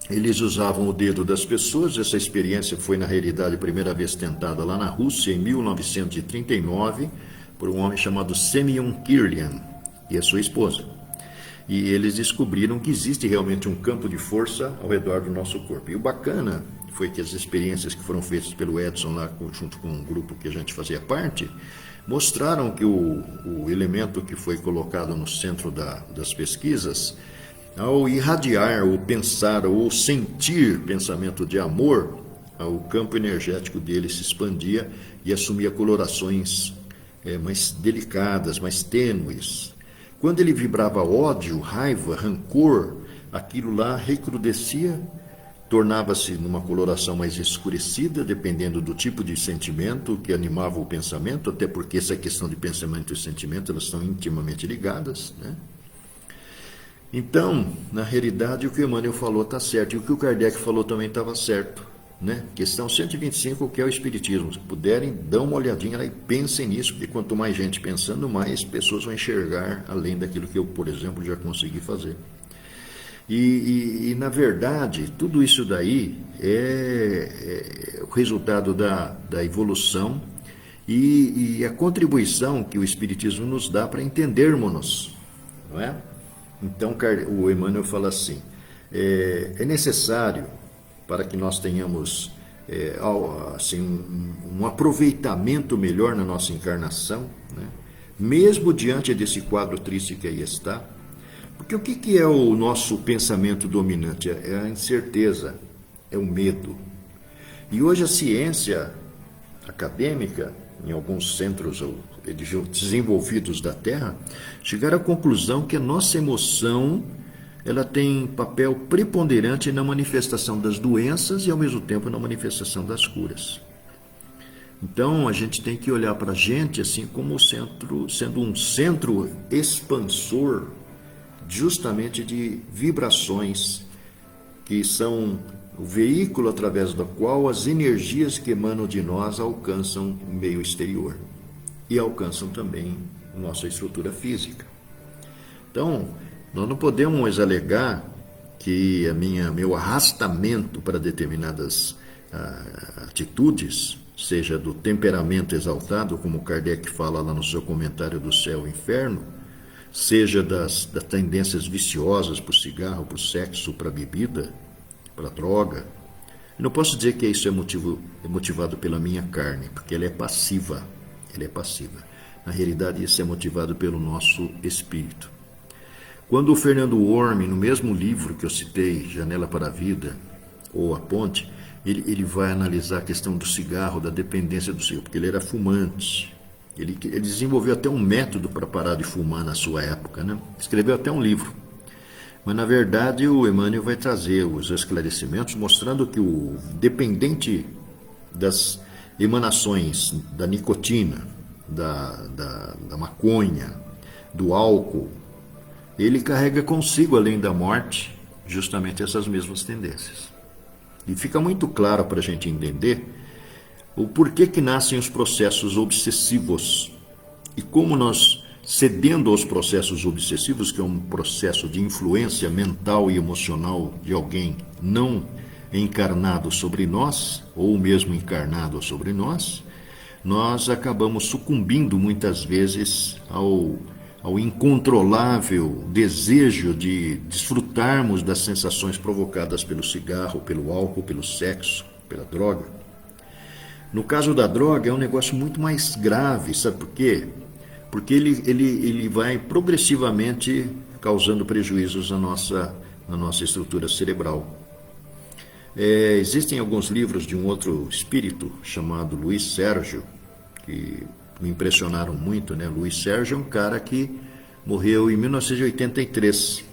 Eles usavam o dedo das pessoas. Essa experiência foi, na realidade, a primeira vez tentada lá na Rússia, em 1939, por um homem chamado Semyon Kirlian, e a sua esposa. E eles descobriram que existe realmente um campo de força ao redor do nosso corpo. E o bacana foi que as experiências que foram feitas pelo Edson lá, junto com um grupo que a gente fazia parte, mostraram que o elemento que foi colocado no centro das pesquisas, ao irradiar, ou pensar, ou sentir pensamento de amor, o campo energético dele se expandia e assumia colorações mais delicadas, mais tênues. Quando ele vibrava ódio, raiva, rancor, aquilo lá recrudescia, tornava-se numa coloração mais escurecida, dependendo do tipo de sentimento que animava o pensamento, até porque essa questão de pensamento e sentimento, elas estão intimamente ligadas, né? Então, na realidade, o que o Emmanuel falou está certo, e o que o Kardec falou também estava certo, né? Questão 125, que é o Espiritismo. Se puderem, dão uma olhadinha lá e pensem nisso, porque quanto mais gente pensando, mais pessoas vão enxergar além daquilo que eu, por exemplo, já consegui fazer. E na verdade, tudo isso daí é o resultado da evolução e a contribuição que o Espiritismo nos dá para entendermos-nos, não é? Então, o Emmanuel fala assim, é necessário, para que nós tenhamos assim, um aproveitamento melhor na nossa encarnação, né? Mesmo diante desse quadro triste que aí está, porque o que é o nosso pensamento dominante? É a incerteza, é o medo. E hoje a ciência acadêmica, em alguns centros desenvolvidos da Terra, chegaram à conclusão que a nossa emoção ela tem papel preponderante na manifestação das doenças e, ao mesmo tempo, na manifestação das curas. Então, a gente tem que olhar para a gente assim como sendo um centro expansor justamente de vibrações que são o veículo através do qual as energias que emanam de nós alcançam o meio exterior e alcançam também nossa estrutura física. Então, nós não podemos alegar que meu arrastamento para determinadas atitudes, seja do temperamento exaltado, como Kardec fala lá no seu comentário do Céu e Inferno, seja das tendências viciosas para o cigarro, para o sexo, para a bebida, para a droga. Eu não posso dizer que isso é motivado pela minha carne, porque ela é passiva. Ela é passiva. Na realidade, isso é motivado pelo nosso espírito. Quando o Fernando Worm, no mesmo livro que eu citei, Janela para a Vida, ou A Ponte, ele vai analisar a questão do cigarro, da dependência do cigarro, porque ele era fumante. Ele desenvolveu até um método para parar de fumar na sua época, né? Escreveu até um livro. Mas, na verdade, o Emmanuel vai trazer os esclarecimentos mostrando que o dependente das emanações da nicotina, da maconha, do álcool, ele carrega consigo, além da morte, justamente essas mesmas tendências. E fica muito claro para a gente entender o porquê que nascem os processos obsessivos e como nós, cedendo aos processos obsessivos, que é um processo de influência mental e emocional de alguém não encarnado sobre nós, ou mesmo encarnado sobre nós acabamos sucumbindo muitas vezes ao incontrolável desejo de desfrutarmos das sensações provocadas pelo cigarro, pelo álcool, pelo sexo, pela droga. No caso da droga é um negócio muito mais grave, sabe por quê? Porque ele vai progressivamente causando prejuízos na nossa estrutura cerebral. Existem alguns livros de um outro espírito chamado Luiz Sérgio, que me impressionaram muito, né? Luiz Sérgio é um cara que morreu em 1983.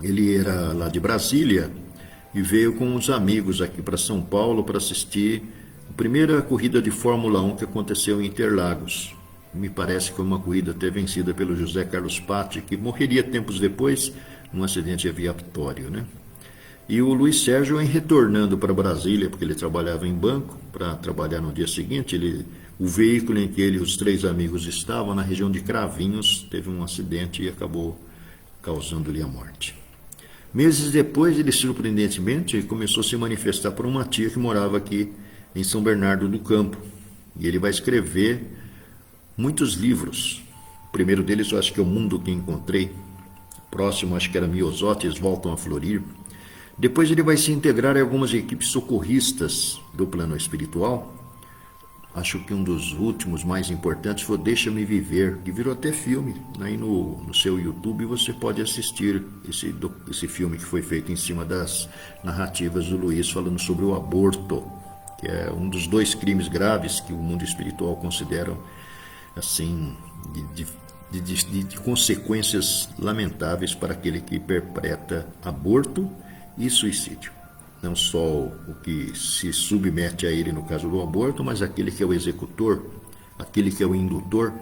Ele era lá de Brasília e veio com uns amigos aqui para São Paulo para assistir a primeira corrida de Fórmula 1 que aconteceu em Interlagos. Me parece que foi uma corrida até vencida pelo José Carlos Patti, que morreria tempos depois num acidente aviatório, né? E o Luiz Sérgio, em retornando para Brasília, porque ele trabalhava em banco, para trabalhar no dia seguinte, o veículo em que ele e os 3 amigos estavam, na região de Cravinhos, teve um acidente e acabou causando-lhe a morte. Meses depois, ele surpreendentemente começou a se manifestar por uma tia que morava aqui em São Bernardo do Campo. E ele vai escrever muitos livros. O primeiro deles eu acho que é O Mundo que Encontrei. O próximo acho que era Miosótis Voltam a Florir. Depois ele vai se integrar em algumas equipes socorristas do plano espiritual. Acho que um dos últimos mais importantes foi Deixa-me Viver, que virou até filme. Aí no seu YouTube você pode assistir esse filme que foi feito em cima das narrativas do Luiz falando sobre o aborto, que é um dos 2 crimes graves que o mundo espiritual considera assim, de consequências lamentáveis para aquele que perpetra aborto e suicídio. Não só o que se submete a ele no caso do aborto, mas aquele que é o executor, aquele que é o indutor,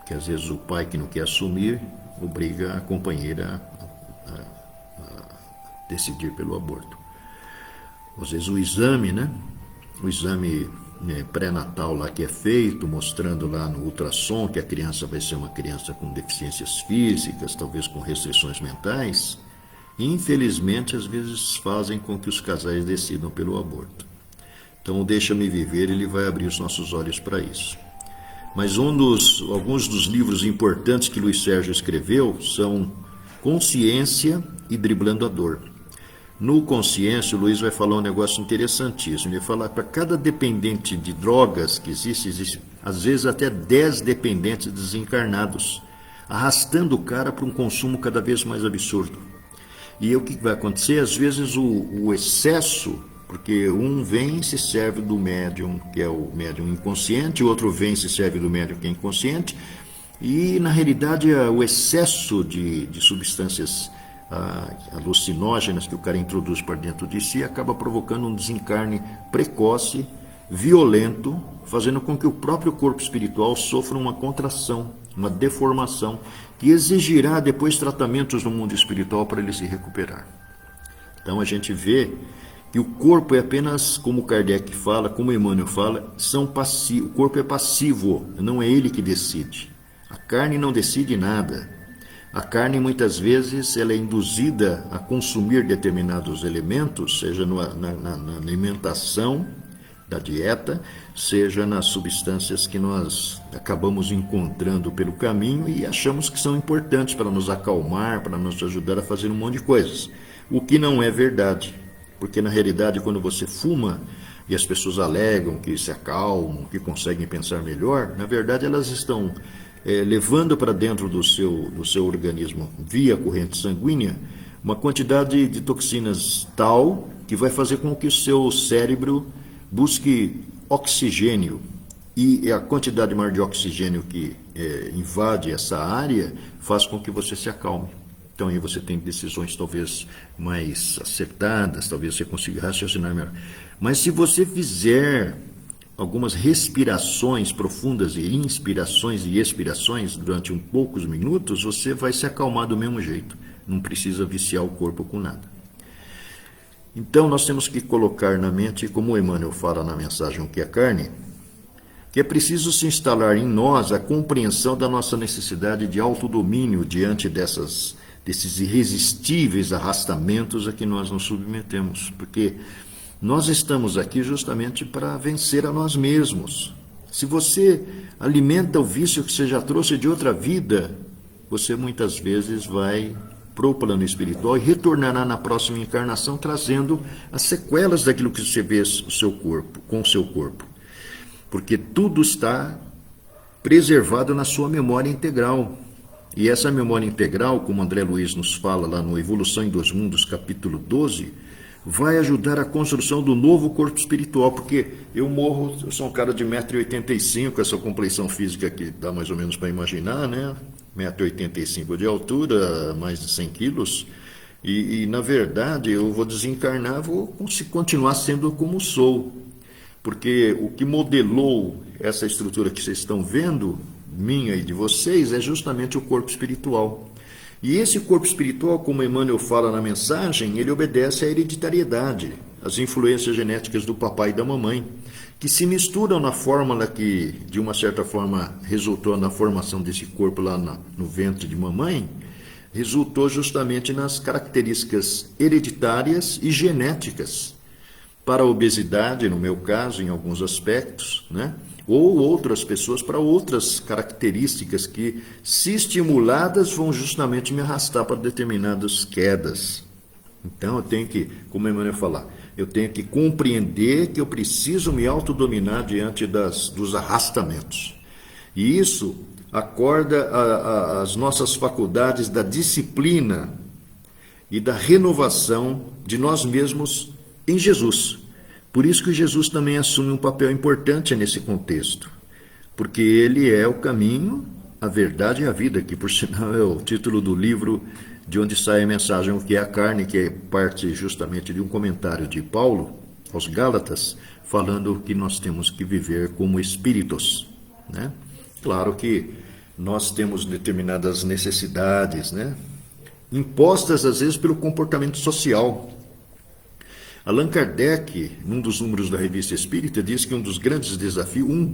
que às vezes o pai que não quer assumir obriga a companheira a decidir pelo aborto. Às vezes o exame, né? O exame pré-natal lá que é feito, mostrando lá no ultrassom que a criança vai ser uma criança com deficiências físicas, talvez com restrições mentais, infelizmente às vezes fazem com que os casais decidam pelo aborto. Então o Deixa-me Viver, ele vai abrir os nossos olhos para isso. Mas alguns dos livros importantes que Luiz Sérgio escreveu são Consciência e Driblando a Dor. No Consciência, o Luiz vai falar um negócio interessantíssimo. Ele vai falar para cada dependente de drogas que existe às vezes até 10 dependentes desencarnados, arrastando o cara para um consumo cada vez mais absurdo. E o que vai acontecer? Às vezes o excesso, porque um vem e se serve do médium, que é o médium inconsciente, o outro vem e se serve do médium que é inconsciente, e na realidade o excesso de substâncias alucinógenas que o cara introduz para dentro de si acaba provocando um desencarne precoce, violento, fazendo com que o próprio corpo espiritual sofra uma contração, uma deformação, que exigirá depois tratamentos no mundo espiritual para ele se recuperar. Então a gente vê que o corpo é apenas, como Kardec fala, como Emmanuel fala, o corpo é passivo, não é ele que decide. A carne não decide nada. A carne, muitas vezes, ela é induzida a consumir determinados elementos, seja na alimentação da dieta, seja nas substâncias que nós acabamos encontrando pelo caminho e achamos que são importantes para nos acalmar, para nos ajudar a fazer um monte de coisas. O que não é verdade, porque na realidade, quando você fuma e as pessoas alegam que se acalmam, que conseguem pensar melhor, na verdade elas estão levando para dentro do seu organismo, via corrente sanguínea, uma quantidade de toxinas tal que vai fazer com que o seu cérebro busque oxigênio. E a quantidade maior de oxigênio que invade essa área faz com que você se acalme. Então aí você tem decisões talvez mais acertadas, talvez você consiga raciocinar melhor. Mas se você fizer algumas respirações profundas e inspirações e expirações durante poucos minutos, você vai se acalmar do mesmo jeito. Não precisa viciar o corpo com nada. Então nós temos que colocar na mente, como o Emmanuel fala na mensagem O que é Carne, que é preciso se instalar em nós a compreensão da nossa necessidade de autodomínio diante desses irresistíveis arrastamentos a que nós nos submetemos, porque nós estamos aqui justamente para vencer a nós mesmos. Se você alimenta o vício que você já trouxe de outra vida, você muitas vezes vai para o plano espiritual e retornará na próxima encarnação trazendo as sequelas daquilo que você vê com o seu corpo. Porque tudo está preservado na sua memória integral. E essa memória integral, como André Luiz nos fala lá no Evolução em Dois Mundos, capítulo 12, vai ajudar a construção do novo corpo espiritual, porque eu sou um cara de 1,85 m, essa compleição física que dá mais ou menos para imaginar, né? 1,85 m de altura, mais de 100 quilos, e na verdade eu vou desencarnar, vou continuar sendo como sou, porque o que modelou essa estrutura que vocês estão vendo, minha e de vocês, é justamente o corpo espiritual. E esse corpo espiritual, como Emmanuel fala na mensagem, ele obedece à hereditariedade, às influências genéticas do papai e da mamãe, que se misturam na fórmula que, de uma certa forma, resultou na formação desse corpo lá no ventre de mamãe, resultou justamente nas características hereditárias e genéticas. Para a obesidade, no meu caso, em alguns aspectos, né? ou outras pessoas para outras características que, se estimuladas, vão justamente me arrastar para determinadas quedas. Então eu tenho que, como Emmanuel falar, eu tenho que compreender que eu preciso me autodominar diante dos arrastamentos. E isso acorda as nossas faculdades da disciplina e da renovação de nós mesmos em Jesus. Por isso que Jesus também assume um papel importante nesse contexto, porque ele é o caminho, a verdade e a vida, que por sinal é o título do livro de onde sai a mensagem O que é a carne, que é parte justamente de um comentário de Paulo aos Gálatas, falando que nós temos que viver como espíritos, né? Claro que nós temos determinadas necessidades, né, impostas às vezes pelo comportamento social. Allan Kardec, num dos números da Revista Espírita, diz que um dos grandes desafios, um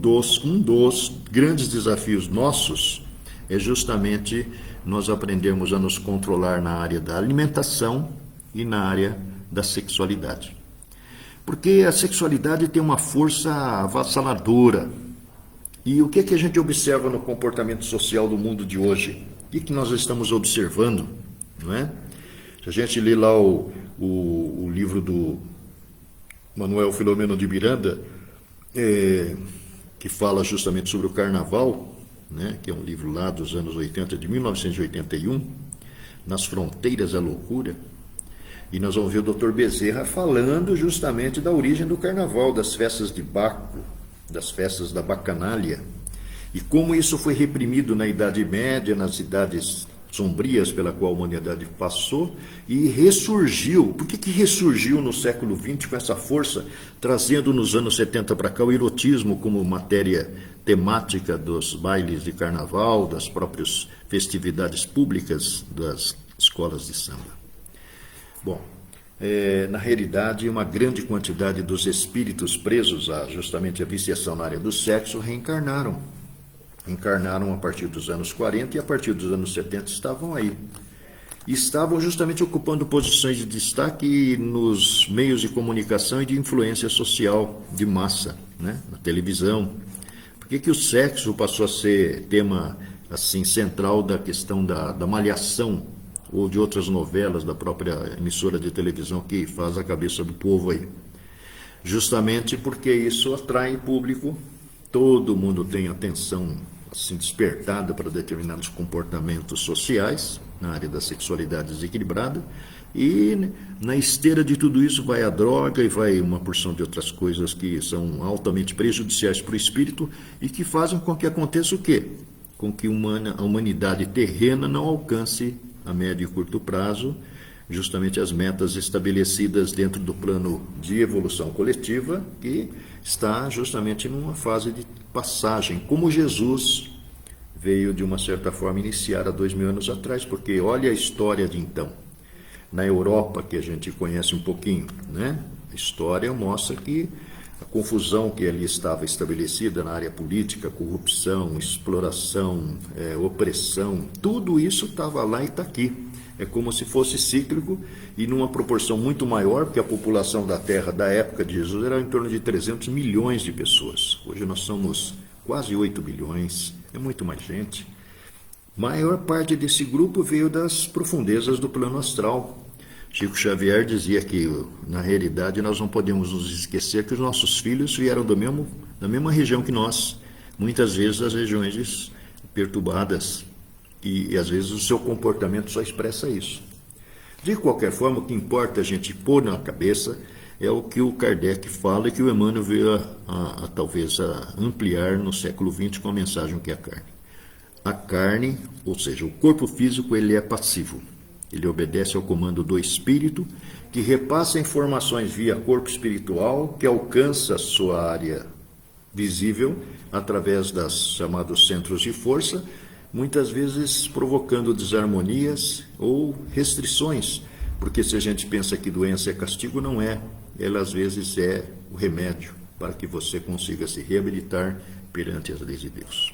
dos grandes desafios nossos é justamente nós aprendermos a nos controlar na área da alimentação e na área da sexualidade. Porque a sexualidade tem uma força avassaladora. E o que é que a gente observa no comportamento social do mundo de hoje? O que nós estamos observando, não é? Se a gente lê lá o livro do Manuel Filomeno de Miranda, que fala justamente sobre o carnaval, né, que é um livro lá dos anos 80, de 1981, Nas Fronteiras da Loucura, e nós vamos ver o Dr. Bezerra falando justamente da origem do carnaval, das festas de Baco, das festas da bacanália, e como isso foi reprimido na Idade Média, nas idades sombrias pela qual a humanidade passou, e ressurgiu. Por que ressurgiu no século XX com essa força, trazendo nos anos 70 para cá o erotismo como matéria temática dos bailes de carnaval, das próprias festividades públicas das escolas de samba? Bom, na realidade, uma grande quantidade dos espíritos presos justamente a viciação na área do sexo reencarnaram a partir dos anos 40 e a partir dos anos 70 estavam aí. E estavam justamente ocupando posições de destaque nos meios de comunicação e de influência social de massa, né? Na televisão. Por que o sexo passou a ser tema assim central da questão da malhação ou de outras novelas da própria emissora de televisão que faz a cabeça do povo aí? Justamente porque isso atrai público, todo mundo tem atenção assim despertada para determinados comportamentos sociais na área da sexualidade desequilibrada, e na esteira de tudo isso vai a droga e vai uma porção de outras coisas que são altamente prejudiciais para o espírito e que fazem com que aconteça o quê? Com que a humanidade terrena não alcance a médio e curto prazo justamente as metas estabelecidas dentro do plano de evolução coletiva, que está justamente numa fase de passagem, como Jesus veio de uma certa forma iniciar há 2000 anos atrás, porque olha a história de então. Na Europa, que a gente conhece um pouquinho, né? A história mostra que a confusão que ali estava estabelecida na área política, corrupção, exploração, opressão, tudo isso estava lá e está aqui. É como se fosse cíclico e numa proporção muito maior, porque a população da Terra da época de Jesus era em torno de 300 milhões de pessoas. Hoje nós somos quase 8 bilhões, é muito mais gente. Maior parte desse grupo veio das profundezas do plano astral. Chico Xavier dizia que, na realidade, nós não podemos nos esquecer que os nossos filhos vieram da mesma região que nós, muitas vezes das regiões perturbadas, e às vezes o seu comportamento só expressa isso. De qualquer forma, o que importa a gente pôr na cabeça é o que o Kardec fala e que o Emmanuel veio talvez a ampliar no século XX com a mensagem que é a carne. A carne, ou seja, o corpo físico, ele é passivo. Ele obedece ao comando do espírito, que repassa informações via corpo espiritual, que alcança a sua área visível através das chamados centros de força, muitas vezes provocando desarmonias ou restrições, porque se a gente pensa que doença é castigo, não é. Ela às vezes é o remédio para que você consiga se reabilitar perante as leis de Deus.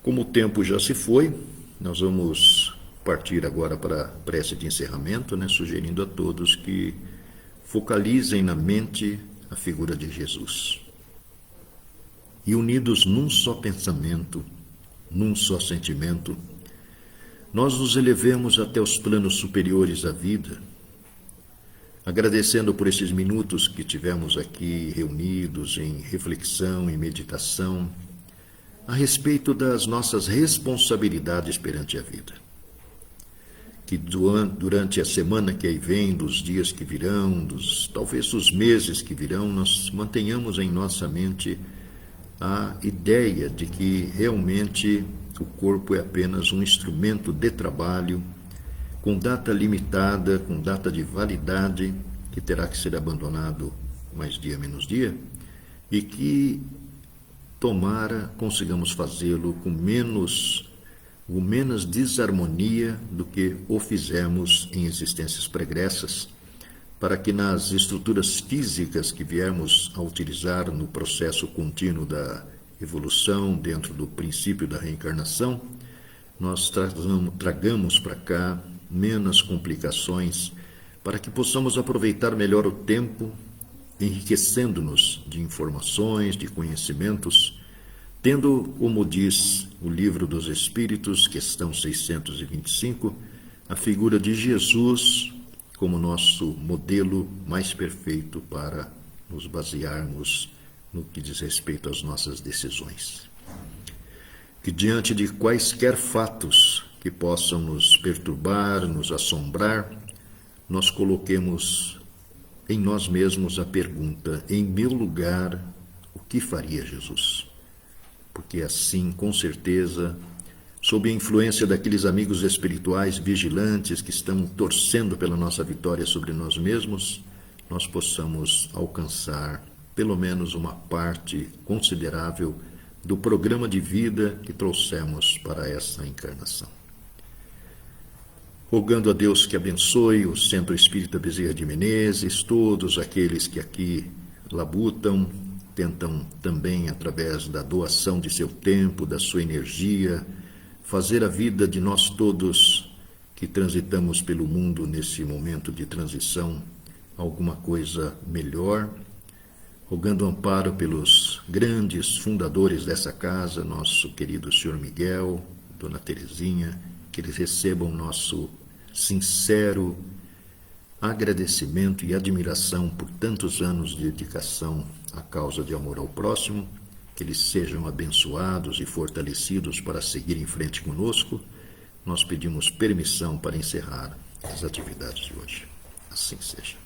Como o tempo já se foi, nós vamos partir agora para a prece de encerramento, né, sugerindo a todos que focalizem na mente a figura de Jesus. e unidos num só pensamento, num só sentimento, nós nos elevemos até os planos superiores da vida, agradecendo por esses minutos que tivemos aqui reunidos em reflexão e meditação a respeito das nossas responsabilidades perante a vida. Que durante a semana que aí vem, dos dias que virão, talvez dos meses que virão, nós mantenhamos em nossa mente a ideia de que realmente o corpo é apenas um instrumento de trabalho, com data limitada, com data de validade, que terá que ser abandonado mais dia menos dia, e que tomara consigamos fazê-lo com menos desarmonia do que o fizemos em existências pregressas, para que nas estruturas físicas que viemos a utilizar no processo contínuo da evolução, dentro do princípio da reencarnação, nós tragamos para cá menos complicações, para que possamos aproveitar melhor o tempo, enriquecendo-nos de informações, de conhecimentos, tendo, como diz o Livro dos Espíritos, questão 625, a figura de Jesus como nosso modelo mais perfeito para nos basearmos no que diz respeito às nossas decisões. Que diante de quaisquer fatos que possam nos perturbar, nos assombrar, nós coloquemos em nós mesmos a pergunta: em meu lugar, o que faria Jesus? Porque assim, com certeza, sob a influência daqueles amigos espirituais vigilantes que estão torcendo pela nossa vitória sobre nós mesmos, nós possamos alcançar pelo menos uma parte considerável do programa de vida que trouxemos para essa encarnação. Rogando a Deus que abençoe o Centro Espírita Bezerra de Menezes, todos aqueles que aqui labutam, tentam também, através da doação de seu tempo, da sua energia, fazer a vida de nós todos que transitamos pelo mundo nesse momento de transição alguma coisa melhor, rogando amparo pelos grandes fundadores dessa casa, nosso querido Sr. Miguel, Dona Terezinha, que eles recebam nosso sincero agradecimento e admiração por tantos anos de dedicação à causa de amor ao próximo, que eles sejam abençoados e fortalecidos para seguir em frente conosco. Nós pedimos permissão para encerrar as atividades de hoje. Assim seja.